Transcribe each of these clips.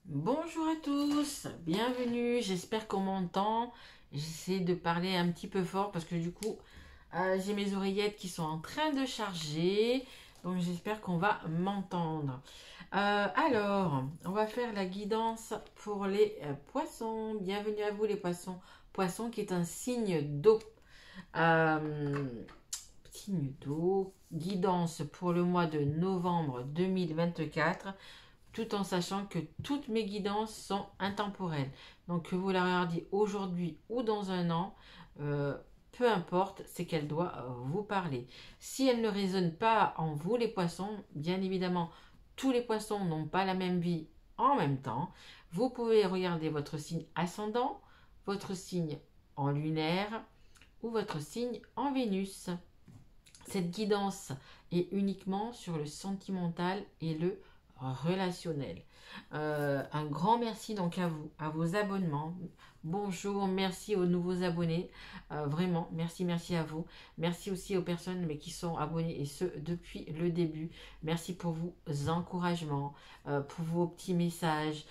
Bonjour à tous, bienvenue, j'espère qu'on m'entend. J'essaie de parler un petit peu fort parce que du coup, j'ai mes oreillettes qui sont en train de charger. Donc j'espère qu'on va m'entendre. Alors, on va faire la guidance pour les poissons. Bienvenue à vous les poissons. Poisson qui est un signe d'eau. Euh, Signe d'eau. Guidance pour le mois de novembre 2024, tout en sachant que toutes mes guidances sont intemporelles. Donc que vous la regardiez aujourd'hui ou dans un an, euh, peu importe, c'est qu'elle doit vous parler. Si elle ne résonne pas en vous les poissons, bien évidemment, tous les poissons n'ont pas la même vie en même temps. Vous pouvez regarder votre signe ascendant, votre signe en lunaire ou votre signe en Vénus. Cette guidance est uniquement sur le sentimental et le relationnel. Un grand merci donc à vous, à vos abonnements. Bonjour, merci aux nouveaux abonnés. Vraiment, merci à vous. Merci aussi aux personnes mais qui sont abonnées et ce depuis le début. Merci pour vos encouragements, pour vos petits messages,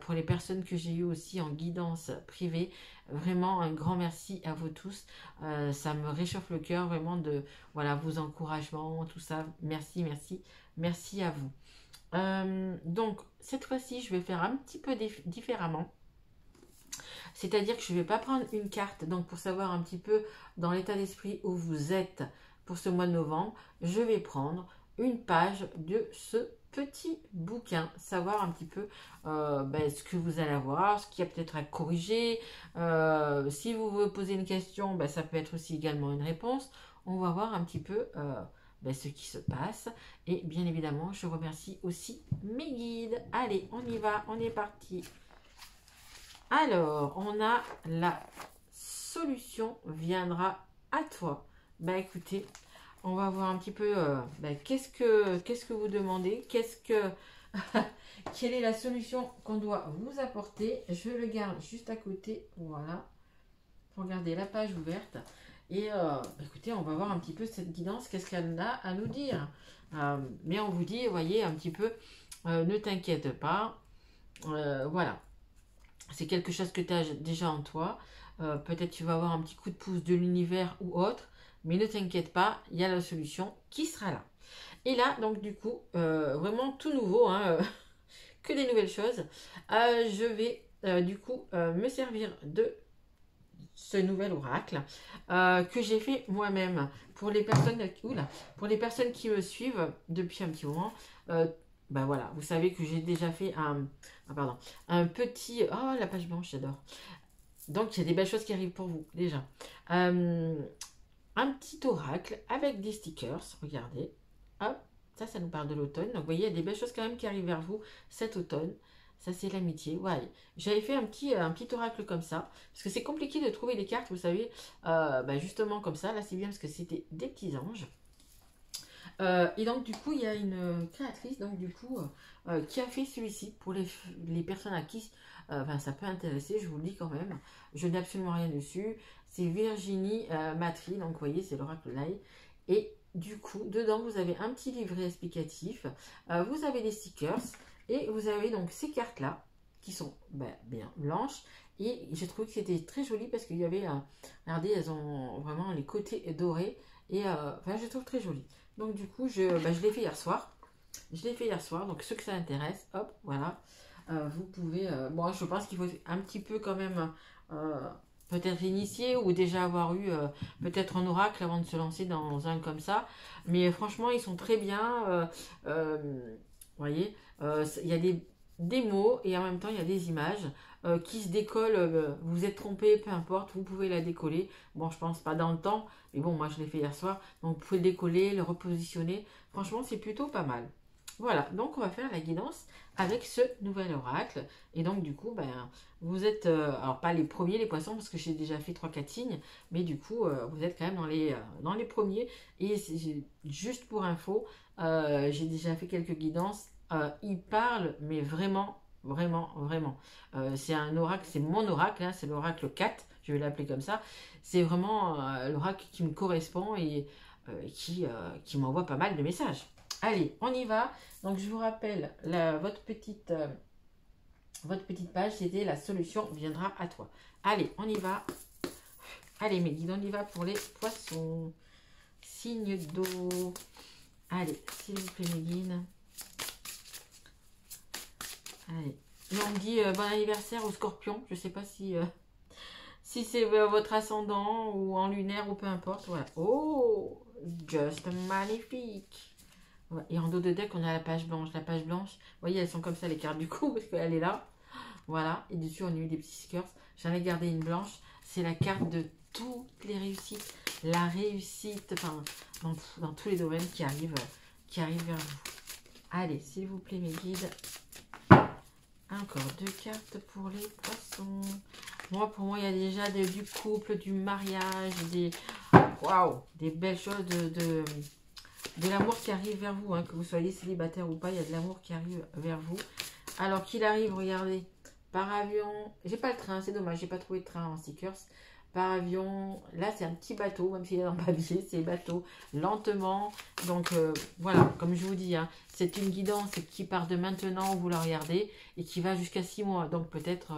pour les personnes que j'ai eues aussi en guidance privée. Vraiment un grand merci à vous tous. Ça me réchauffe le cœur vraiment de voilà vos encouragements, tout ça. Merci à vous. Donc, cette fois-ci, je vais faire un petit peu différemment. C'est-à-dire que je ne vais pas prendre une carte. Donc, pour savoir un petit peu dans l'état d'esprit où vous êtes pour ce mois de novembre, je vais prendre une page de ce petit bouquin. Savoir un petit peu ce que vous allez avoir, ce qu'il y a peut-être à corriger. Si vous voulez poser une question, ça peut être aussi également une réponse. On va voir un petit peu ce qui se passe. Et bien évidemment, je remercie aussi mes guides. Allez, on y va, on est parti. Alors, on a la solution viendra à toi. Écoutez, on va voir un petit peu qu'est-ce que vous demandez, quelle est la solution qu'on doit vous apporter. Je le garde juste à côté, voilà, pour garder la page ouverte. Et écoutez, on va voir un petit peu cette guidance, qu'est-ce qu'elle a à nous dire. Mais on vous dit, voyez, un petit peu, ne t'inquiète pas, voilà. C'est quelque chose que tu as déjà en toi. Peut-être tu vas avoir un petit coup de pouce de l'univers ou autre, mais ne t'inquiète pas, il y a la solution qui sera là. Et là, donc du coup, vraiment tout nouveau, hein, que des nouvelles choses. Je vais du coup me servir de ce nouvel oracle que j'ai fait moi-même pour les personnes pour les personnes qui me suivent depuis un petit moment. Voilà, vous savez que j'ai déjà fait un petit la page blanche, j'adore. Donc il y a des belles choses qui arrivent pour vous déjà. Euh, un petit oracle avec des stickers, regardez. Hop, ça nous parle de l'automne. Donc vous voyez, il y a des belles choses quand même qui arrivent vers vous cet automne. Ça, c'est l'amitié. Ouais. J'avais fait un petit oracle comme ça. Parce que c'est compliqué de trouver des cartes, vous savez. Justement comme ça. Là, c'est bien parce que c'était des petits anges. Et donc, du coup, il y a une créatrice donc, du coup, qui a fait celui-ci pour les personnes à qui ça peut intéresser. Je vous le dis quand même. Je n'ai absolument rien dessus. C'est Virginie Matry. Donc, vous voyez, c'est l'oracle live. Et du coup, dedans, vous avez un petit livret explicatif. Vous avez des stickers. Et vous avez donc ces cartes-là qui sont bien blanches. Et j'ai trouvé que c'était très joli parce qu'il y avait, regardez, elles ont vraiment les côtés dorés. Et je trouve très joli. Donc du coup, je l'ai fait hier soir. Je l'ai fait hier soir. Donc ceux que ça intéresse, hop, voilà. Vous pouvez... bon, je pense qu'il faut un petit peu quand même euh, peut-être initier ou déjà avoir eu peut-être un oracle avant de se lancer dans un comme ça. Mais franchement, ils sont très bien. Vous voyez, il y a des mots et en même temps, il y a des images qui se décollent. Vous vous êtes trompé, peu importe, vous pouvez la décoller. Bon, je pense pas dans le temps, mais bon, moi je l'ai fait hier soir. Donc vous pouvez le décoller, le repositionner. Franchement, c'est plutôt pas mal. Voilà, donc on va faire la guidance avec ce nouvel oracle. Et donc du coup, vous êtes, alors pas les premiers les poissons, parce que j'ai déjà fait trois quatre signes, mais du coup, vous êtes quand même dans les premiers. Et juste pour info, j'ai déjà fait quelques guidances. Il parle, mais vraiment. C'est un oracle, c'est mon oracle, hein, c'est l'oracle 4, je vais l'appeler comme ça. C'est vraiment l'oracle qui me correspond et qui m'envoie pas mal de messages. Allez, on y va. Donc, je vous rappelle votre petite Votre petite page, c'était la solution viendra à toi. Allez, on y va. Allez, mes guides, on y va pour les poissons. Signe d'eau. Allez, s'il vous plaît, mes guides. Allez. Et on me dit bon anniversaire au scorpion. Je ne sais pas si, si c'est votre ascendant ou en lunaire ou peu importe. Voilà. Oh, just magnifique. Ouais. Et en dos de deck, on a la page blanche. La page blanche, vous voyez, elles sont comme ça, les cartes du coup, parce qu'elle est là. Voilà. Et dessus, on a eu des petits stickers. J'en ai gardé une blanche. C'est la carte de toutes les réussites. La réussite, enfin, dans tous les domaines qui arrivent vers vous. Allez, s'il vous plaît, mes guides. Encore 2 cartes pour les poissons. Moi, pour moi, il y a déjà du couple, du mariage, waouh, des belles choses, de l'amour qui arrive vers vous. Hein, que vous soyez célibataire ou pas, il y a de l'amour qui arrive vers vous. Alors qu'il arrive, regardez, par avion. J'ai pas le train, c'est dommage, j'ai pas trouvé de train en stickers. Par avion, là c'est un petit bateau, même s'il est dans le papier, c'est bateau, lentement. Donc voilà, comme je vous dis, hein, c'est une guidance qui part de maintenant où vous la regardez et qui va jusqu'à 6 mois. Donc peut-être,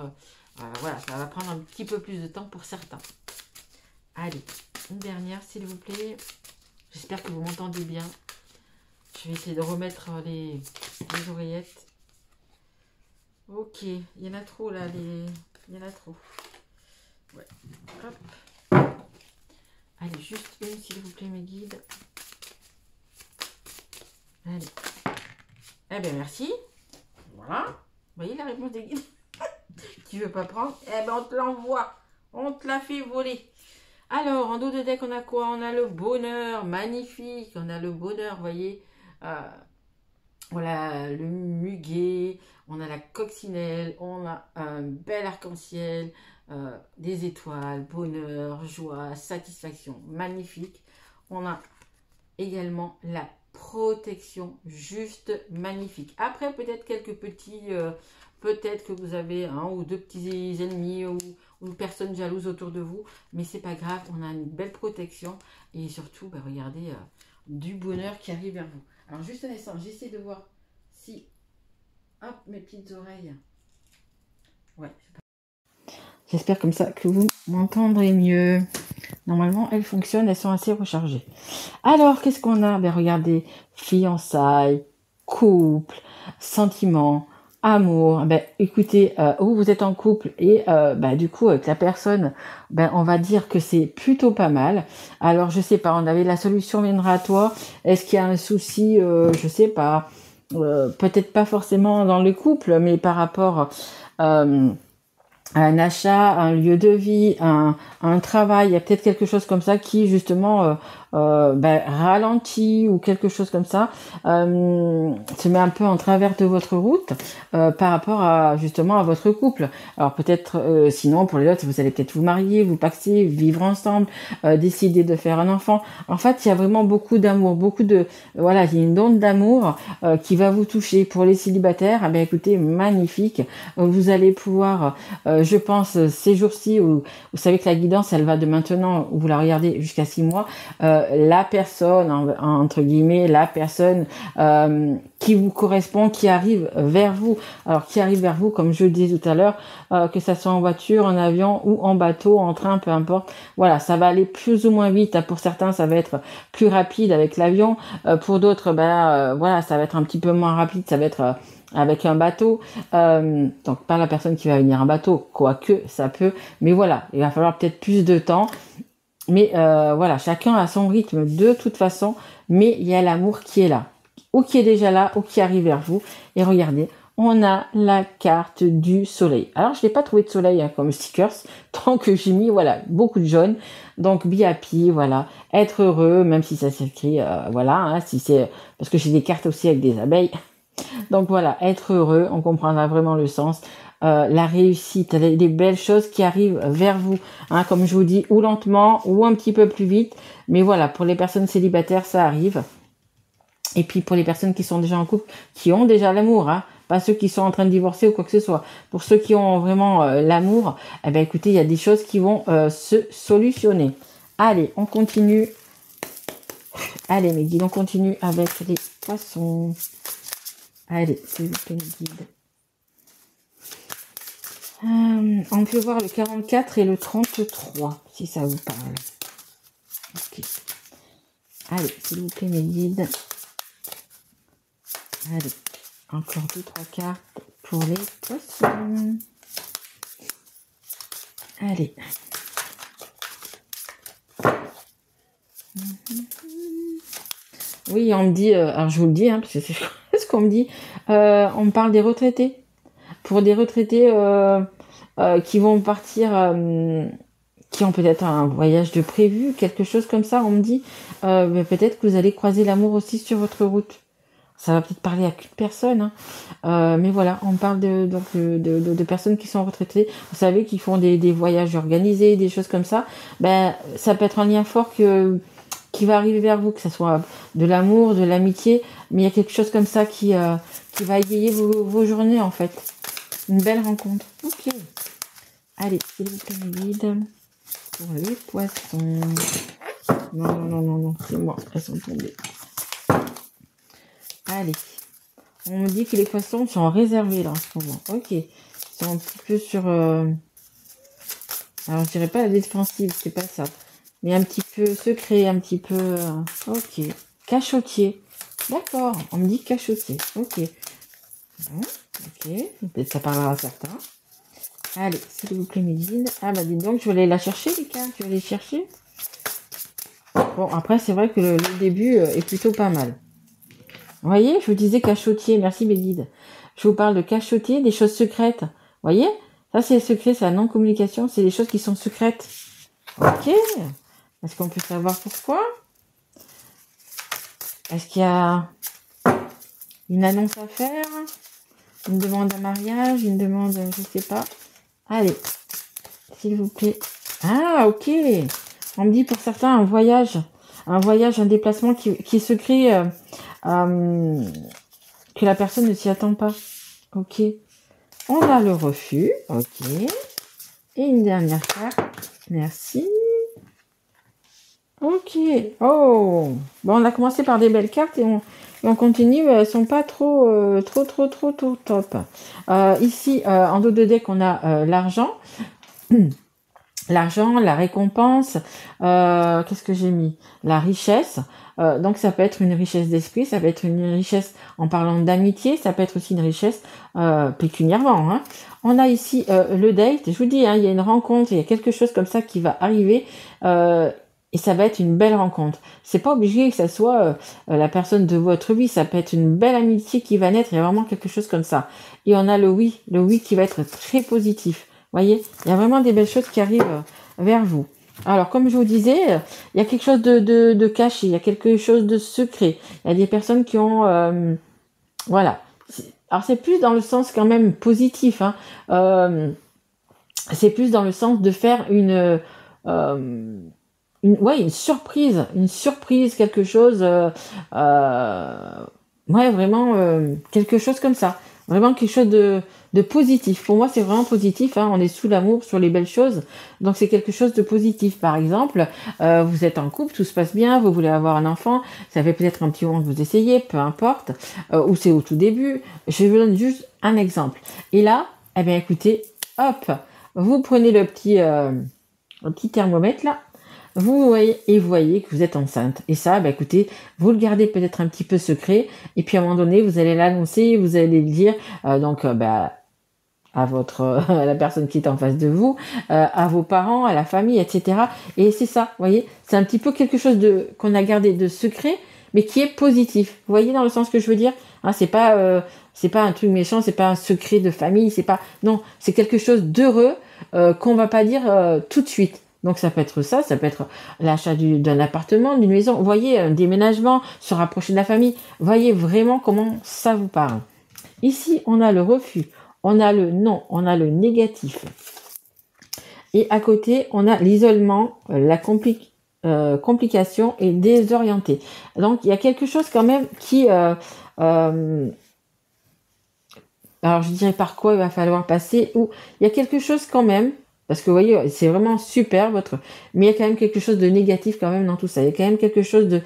voilà, ça va prendre un petit peu plus de temps pour certains. Allez, une dernière s'il vous plaît. J'espère que vous m'entendez bien. Je vais essayer de remettre les oreillettes. Ok, il y en a trop là, il y en a trop. Ouais. Hop. Allez, juste une, s'il vous plaît, mes guides. Allez. Eh bien, merci. Voilà. Vous voyez la réponse des guides. Tu veux pas prendre? Eh bien, on te l'envoie. On te la fait voler. Alors, en dos de deck, on a quoi? On a le bonheur. Magnifique. On a le bonheur, vous voyez. Voilà, le muguet. On a la coccinelle. On a un bel arc-en-ciel. Des étoiles, bonheur, joie, satisfaction, magnifique. On a également la protection, juste magnifique. Après, peut-être quelques petits, peut-être que vous avez un ou deux petits ennemis ou personnes jalouses autour de vous, mais c'est pas grave, on a une belle protection et surtout, bah, regardez, du bonheur qui arrive vers vous. Alors, juste un instant, j'essaie de voir si, hop, mes petites oreilles, ouais, c'est pas... J'espère comme ça que vous m'entendrez mieux. Normalement, elles fonctionnent, elles sont assez rechargées. Alors, qu'est-ce qu'on a? Ben, regardez, fiançailles, couple, sentiments, amour. Ben, écoutez, vous êtes en couple et ben, du coup, avec la personne, ben, on va dire que c'est plutôt pas mal. Alors, je sais pas, on avait la solution viendra à toi. Est-ce qu'il y a un souci? Je sais pas. Peut-être pas forcément dans le couple, mais par rapport... un achat, un lieu de vie, un travail, il y a peut-être quelque chose comme ça qui justement ben, ralentit ou quelque chose comme ça, se met un peu en travers de votre route par rapport à justement à votre couple. Alors peut-être sinon pour les autres, vous allez peut-être vous marier, vous pacter, vivre ensemble, décider de faire un enfant. En fait, il y a vraiment beaucoup d'amour, beaucoup de voilà, il y a une onde d'amour qui va vous toucher. Pour les célibataires, eh bien, écoutez, magnifique. Vous allez pouvoir je pense, ces jours-ci où vous savez que la guidance, elle va de maintenant, où vous la regardez jusqu'à 6 mois, la personne, entre guillemets, la personne qui vous correspond, qui arrive vers vous. Alors, qui arrive vers vous, comme je le disais tout à l'heure, que ça soit en voiture, en avion ou en bateau, en train, peu importe. Voilà, ça va aller plus ou moins vite. Pour certains, ça va être plus rapide avec l'avion. Pour d'autres, voilà, ça va être un petit peu moins rapide. Ça va être... avec un bateau, donc pas la personne qui va venir en bateau, quoique ça peut, mais voilà, il va falloir peut-être plus de temps, mais voilà, chacun a son rythme de toute façon, mais il y a l'amour qui est là, ou qui est déjà là, ou qui arrive vers vous, et regardez, on a la carte du soleil. Alors je n'ai pas trouvé de soleil hein, comme stickers, tant que j'ai mis, voilà, beaucoup de jaune, donc be happy, voilà, être heureux, même si ça s'écrit, voilà, hein, si c'est, parce que j'ai des cartes aussi avec des abeilles. Donc voilà, être heureux, on comprendra vraiment le sens. La réussite, les belles choses qui arrivent vers vous, hein, comme je vous dis, ou lentement, ou un petit peu plus vite. Mais voilà, pour les personnes célibataires, ça arrive. Et puis pour les personnes qui sont déjà en couple, qui ont déjà l'amour, hein, pas ceux qui sont en train de divorcer ou quoi que ce soit. Pour ceux qui ont vraiment l'amour, eh ben écoutez, il y a des choses qui vont se solutionner. Allez, on continue. Allez, mes guides, on continue avec les poissons. Allez, s'il vous plaît, guide. On peut voir le 44 et le 33, si ça vous parle. Ok. Allez, s'il vous plaît, mes guides. Allez, encore 2-3 cartes pour les poissons. Allez. Oui, on me dit, alors je vous le dis, hein, parce que c'est ce qu'on me dit, on me parle des retraités. Pour des retraités qui vont partir, qui ont peut-être un voyage de prévu, quelque chose comme ça, on me dit, mais peut-être que vous allez croiser l'amour aussi sur votre route. Ça va peut-être parler à qu'une personne, hein. Mais voilà, on parle de personnes qui sont retraitées. Vous savez, qui font des voyages organisés, des choses comme ça. Ben, ça peut être un lien fort qui va arriver vers vous, que ce soit de l'amour, de l'amitié, mais il y a quelque chose comme ça qui va égayer vos journées, en fait. Une belle rencontre. Ok. Allez, s'il vous plaît, mes guides. Pour les poissons. Non, c'est moi. Elles sont tombées. Allez. On me dit que les poissons sont réservés là en ce moment. Ok. Ils sont un petit peu sur... Alors, je dirais pas la défensive, c'est pas ça. Mais un petit peu secret, un petit peu... Ok. Cachotier. D'accord. On me dit cachotier. Ok. Ok. Peut-être ça parlera à certains. Allez, s'il vous plaît, mes guides. Ah bah dis donc, je vais aller la chercher, les cartes. Je vais les chercher. Bon, après, c'est vrai que le début est plutôt pas mal. Vous voyez, je vous disais cachotier. Merci, mes guides. Je vous parle de cachotier, des choses secrètes. Vous voyez, ça, c'est secret, c'est la non-communication. C'est des choses qui sont secrètes. Ok. Est-ce qu'on peut savoir pourquoi? Est-ce qu'il y a une annonce à faire? Une demande à mariage? Une demande, je sais pas. Allez, s'il vous plaît. Ah, ok. On me dit pour certains un voyage, un déplacement qui est secret, que la personne ne s'y attend pas. Ok. On a le refus. Ok. Et une dernière carte. Merci. Ok. Oh. Bon, on a commencé par des belles cartes et on continue. Elles sont pas trop top. Ici, en dos de deck, on a l'argent. L'argent, la récompense, qu'est-ce que j'ai mis? La richesse. Donc ça peut être une richesse d'esprit, ça peut être une richesse en parlant d'amitié, ça peut être aussi une richesse pécuniairement, hein. On a ici le date, je vous dis, hein, il y a une rencontre, il y a quelque chose comme ça qui va arriver et ça va être une belle rencontre. C'est pas obligé que ça soit la personne de votre vie, ça peut être une belle amitié qui va naître, il y a vraiment quelque chose comme ça. Et on a le oui qui va être très positif. Voyez, il y a vraiment des belles choses qui arrivent vers vous. Alors, comme je vous disais, il y a quelque chose de caché, il y a quelque chose de secret. Il y a des personnes qui ont... voilà. Alors, c'est plus dans le sens quand même positif, hein. C'est plus dans le sens de faire une surprise. Une surprise, quelque chose... ouais, vraiment, quelque chose comme ça. Vraiment quelque chose de positif. Pour moi, c'est vraiment positif, hein. On est sous l'amour, sur les belles choses. Donc, c'est quelque chose de positif. Par exemple, vous êtes en couple, tout se passe bien, vous voulez avoir un enfant, ça fait peut-être un petit moment que vous essayez, peu importe, ou c'est au tout début. Je vous donne juste un exemple. Et là, eh bien, écoutez, hop, vous prenez le petit thermomètre là, vous voyez que vous êtes enceinte. Et ça, bah, écoutez, vous le gardez peut-être un petit peu secret. Et puis à un moment donné, vous allez l'annoncer, vous allez le dire à à la personne qui est en face de vous, à vos parents, à la famille, etc. Et c'est ça, vous voyez, c'est un petit peu quelque chose qu'on a gardé de secret, mais qui est positif. Vous voyez dans le sens que je veux dire, hein, c'est pas un truc méchant, c'est pas un secret de famille, non, c'est quelque chose d'heureux qu'on va pas dire tout de suite. Donc ça peut être ça peut être l'achat d'un appartement, d'une maison. Vous voyez, un déménagement, se rapprocher de la famille. Vous voyez vraiment comment ça vous parle. Ici, on a le refus, on a le non, on a le négatif. Et à côté, on a l'isolement, la complication et désorienté. Donc il y a quelque chose quand même qui... alors je dirais par quoi il va falloir passer, ou il y a quelque chose quand même. Parce que vous voyez, c'est vraiment super mais il y a quand même quelque chose de négatif quand même dans tout ça. Il y a quand même quelque chose de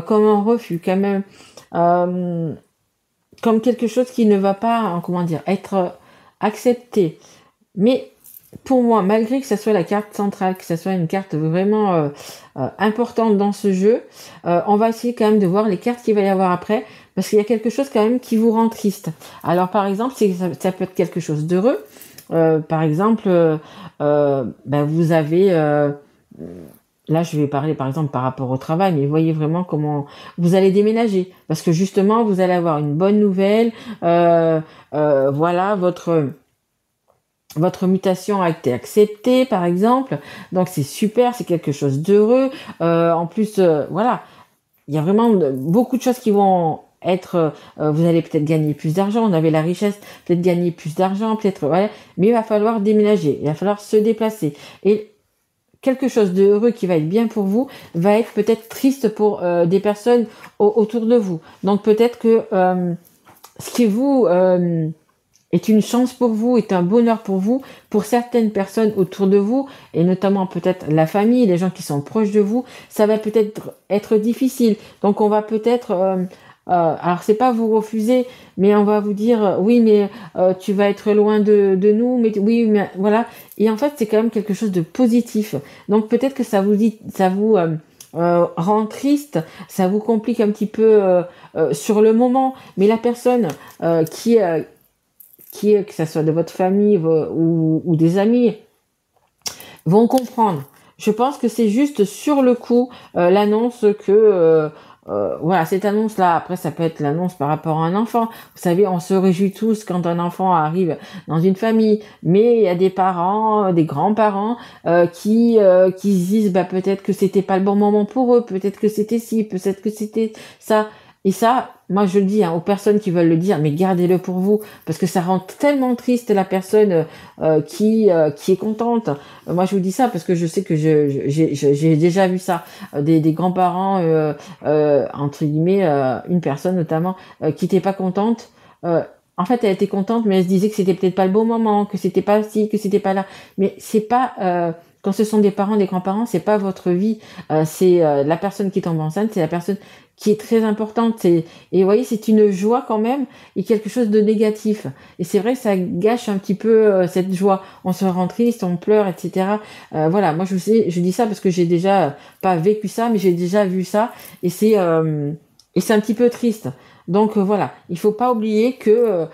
comme un refus, quand même comme quelque chose qui ne va pas, comment dire, être accepté. Mais pour moi, malgré que ça soit la carte centrale, que ça soit une carte vraiment importante dans ce jeu, on va essayer quand même de voir les cartes qu'il va y avoir après, parce qu'il y a quelque chose quand même qui vous rend triste. Alors par exemple, ça peut être quelque chose d'heureux. Par exemple, vous avez... là, je vais parler par exemple par rapport au travail, mais voyez vraiment comment vous allez déménager. Parce que justement, vous allez avoir une bonne nouvelle. Voilà, votre mutation a été acceptée, par exemple. Donc, c'est super, c'est quelque chose d'heureux. En plus, voilà, il y a vraiment beaucoup de choses qui vont être... vous allez peut-être gagner plus d'argent. On avait la richesse, peut-être gagner plus d'argent, peut-être... Voilà. Mais il va falloir déménager. Il va falloir se déplacer. Et quelque chose de heureux qui va être bien pour vous va être peut-être triste pour des personnes autour de vous. Donc, peut-être que ce qui vous... est une chance pour vous, est un bonheur pour certaines personnes autour de vous, et notamment peut-être la famille, les gens qui sont proches de vous, ça va peut-être être difficile. Donc on va peut-être, alors c'est pas vous refuser, mais on va vous dire, oui, mais tu vas être loin de nous, mais oui, mais voilà. Et en fait, c'est quand même quelque chose de positif. Donc peut-être que ça vous rend triste, ça vous complique un petit peu sur le moment, mais la personne que ce soit de votre famille ou des amis, vont comprendre. Je pense que c'est juste sur le coup l'annonce que voilà, cette annonce-là, après ça peut être l'annonce par rapport à un enfant. Vous savez, on se réjouit tous quand un enfant arrive dans une famille, mais il y a des parents, des grands-parents qui se disent peut-être que c'était pas le bon moment pour eux, peut-être que c'était ci, peut-être que c'était ça. Et ça, moi je le dis aux personnes qui veulent le dire, mais gardez-le pour vous, parce que ça rend tellement triste la personne qui est contente. Moi je vous dis ça parce que je sais que j'ai déjà vu ça, des grands-parents, entre guillemets, une personne notamment, qui n'était pas contente. En fait, elle était contente, mais elle se disait que c'était peut-être pas le bon moment, que c'était pas ci, que c'était pas là. Mais c'est pas... quand ce sont des parents, des grands-parents, c'est pas votre vie, c'est la personne qui tombe enceinte, c'est la personne qui est très importante. Et vous voyez, c'est une joie quand même et quelque chose de négatif. Et c'est vrai que ça gâche un petit peu cette joie. On se rend triste, on pleure, etc. Voilà, moi je dis ça parce que j'ai déjà pas vécu ça, mais j'ai déjà vu ça. Et c'est un petit peu triste. Donc voilà, il faut pas oublier que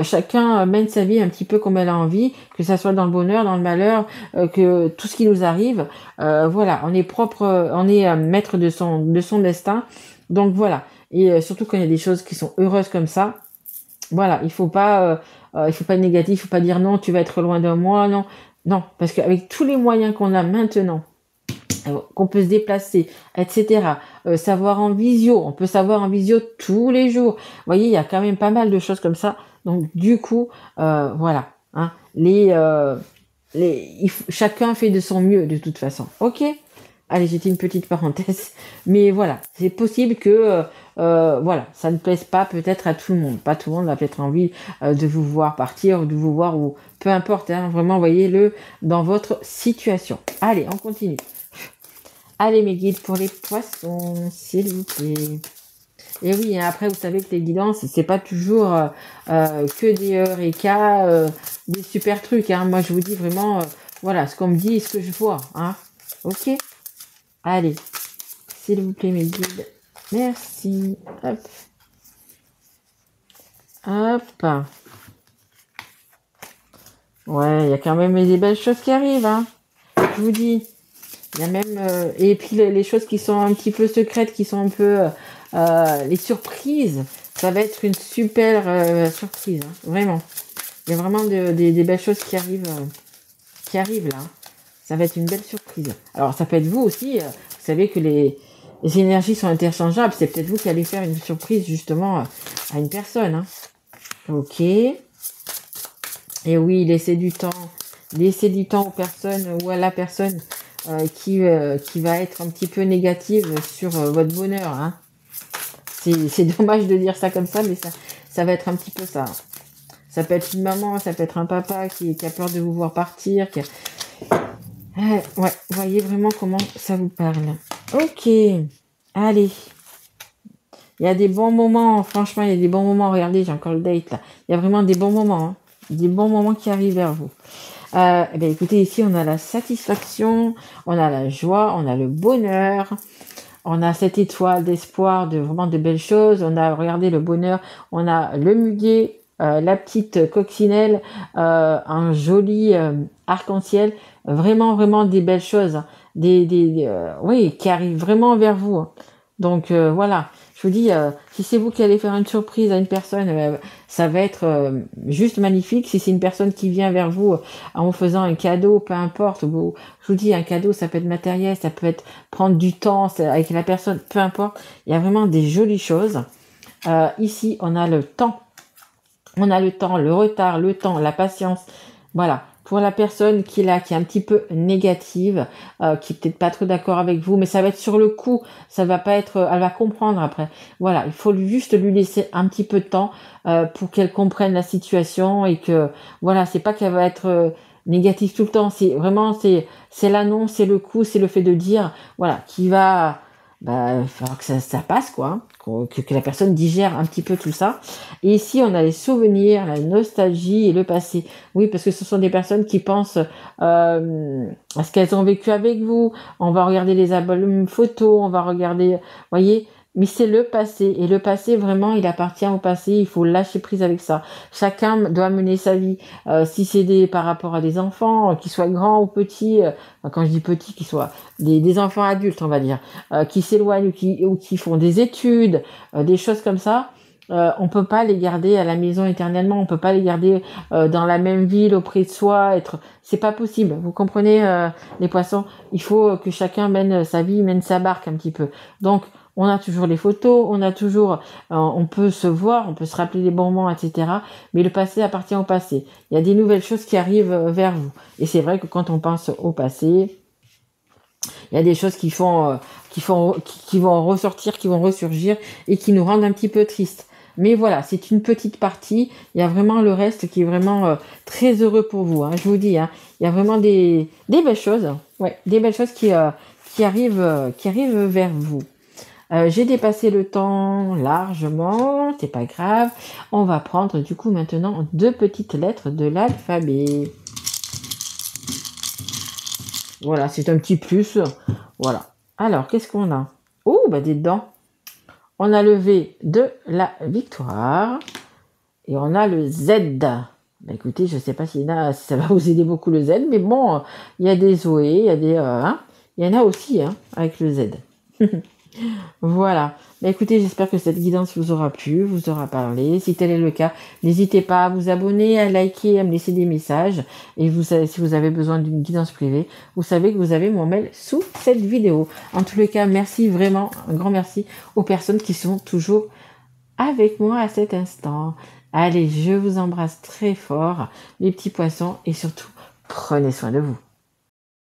chacun mène sa vie un petit peu comme elle a envie, que ça soit dans le bonheur, dans le malheur, que tout ce qui nous arrive, voilà, on est propre, on est maître de son destin. Donc voilà, et surtout quand il y a des choses qui sont heureuses comme ça, voilà, il faut pas être négatif, il faut pas dire non, tu vas être loin de moi, non, non, parce qu'avec tous les moyens qu'on a maintenant, qu'on peut se déplacer, etc. Savoir en visio, on peut savoir en visio tous les jours. Vous voyez, il y a quand même pas mal de choses comme ça. Donc du coup, voilà, hein, chacun fait de son mieux de toute façon. Ok. Allez, j'étais une petite parenthèse, mais voilà, c'est possible que voilà, ça ne plaise pas peut-être à tout le monde. Pas tout le monde a peut-être envie de vous voir partir ou de vous voir ou peu importe. Hein, vraiment, voyez-le dans votre situation. Allez, on continue. Allez, mes guides pour les poissons, s'il vous plaît. Et oui, hein, après, vous savez que les guidances, c'est pas toujours que des eureka, des super trucs. Hein. Moi, je vous dis vraiment, voilà, ce qu'on me dit et ce que je vois. Hein. Ok. Allez, s'il vous plaît, mes guides. Merci. Hop. Hop. Ouais, il y a quand même des belles choses qui arrivent. Hein. Je vous dis. Il y a même et puis les choses qui sont un petit peu secrètes, qui sont un peu les surprises. Ça va être une super surprise, hein, vraiment. Il y a vraiment des belles choses qui arrivent là. Ça va être une belle surprise. Alors ça peut être vous aussi. Vous savez que les énergies sont interchangeables. C'est peut-être vous qui allez faire une surprise justement à une personne. Hein. Ok. Et oui, laissez du temps aux personnes ou à la personne qui va être un petit peu négative sur votre bonheur. Hein. C'est dommage de dire ça comme ça, mais ça va être un petit peu ça. Ça peut être une maman, ça peut être un papa qui a peur de vous voir partir. Ouais, vous voyez vraiment comment ça vous parle. Ok, allez. Il y a des bons moments, franchement, il y a des bons moments. Regardez, j'ai encore le date là. Il y a vraiment des bons moments. Hein. Des bons moments qui arrivent vers vous. Eh bien, écoutez, ici, on a la satisfaction, on a la joie, on a le bonheur, on a cette étoile d'espoir, de vraiment de belles choses. On a, regardé le bonheur, on a le muguet, la petite coccinelle, un joli arc-en-ciel. Vraiment, vraiment des belles choses, hein. Oui, qui arrivent vraiment vers vous, hein. Donc voilà, je vous dis, si c'est vous qui allez faire une surprise à une personne, ça va être juste magnifique. Si c'est une personne qui vient vers vous en vous faisant un cadeau, peu importe, je vous dis, un cadeau, ça peut être matériel, ça peut être prendre du temps avec la personne, peu importe. Il y a vraiment des jolies choses. Ici, on a le temps. On a le temps, le retard, le temps, la patience. Voilà. Pour la personne qui est un petit peu négative, qui est peut-être pas trop d'accord avec vous, mais ça va être sur le coup, ça va pas être, elle va comprendre après. Voilà, il faut juste lui laisser un petit peu de temps pour qu'elle comprenne la situation et que, voilà, c'est pas qu'elle va être négative tout le temps. C'est vraiment, c'est l'annonce, c'est le coup, c'est le fait de dire, voilà, qui va, il falloir que ça passe, quoi, hein, que la personne digère un petit peu tout ça. Et ici, on a les souvenirs, la nostalgie et le passé. Oui, parce que ce sont des personnes qui pensent à ce qu'elles ont vécu avec vous. On va regarder les albums photos, on va regarder, voyez, mais c'est le passé. Et le passé, vraiment, il appartient au passé. Il faut lâcher prise avec ça. Chacun doit mener sa vie. Si c'est par rapport à des enfants, qu'ils soient grands ou petits, quand je dis petits, qu'ils soient des enfants adultes, on va dire, qui s'éloignent ou qui font des études, des choses comme ça. On peut pas les garder à la maison éternellement, on peut pas les garder dans la même ville auprès de soi, c'est pas possible. Vous comprenez, les poissons, il faut que chacun mène sa vie, mène sa barque un petit peu. Donc on a toujours les photos, on a toujours, on peut se voir, on peut se rappeler les bons moments, etc. Mais le passé appartient au passé. Il y a des nouvelles choses qui arrivent vers vous. Et c'est vrai que quand on pense au passé, il y a des choses qui vont ressortir, qui vont ressurgir et qui nous rendent un petit peu tristes. Mais voilà, c'est une petite partie. Il y a vraiment le reste qui est vraiment très heureux pour vous, hein, je vous dis, hein. Il y a vraiment des belles choses, ouais, des belles choses qui arrivent vers vous. J'ai dépassé le temps largement, c'est pas grave. On va prendre du coup maintenant 2 petites lettres de l'alphabet. Voilà, c'est un petit plus. Voilà. Alors, qu'est-ce qu'on a? Oh, bah dedans. On a le V de la victoire. Et on a le Z. Bah, écoutez, je ne sais pas si ça va vous aider beaucoup le Z. Mais bon, il y a des Zoé, il y a des... il y en a aussi, hein, avec le Z. Voilà. Bah, écoutez, j'espère que cette guidance vous aura plu, vous aura parlé. Si tel est le cas, n'hésitez pas à vous abonner, à liker, à me laisser des messages. Et vous savez, si vous avez besoin d'une guidance privée, vous savez que vous avez mon mail sous cette vidéo. En tous les cas, merci vraiment, un grand merci aux personnes qui sont toujours avec moi à cet instant. Allez, je vous embrasse très fort, les petits poissons, et surtout, prenez soin de vous.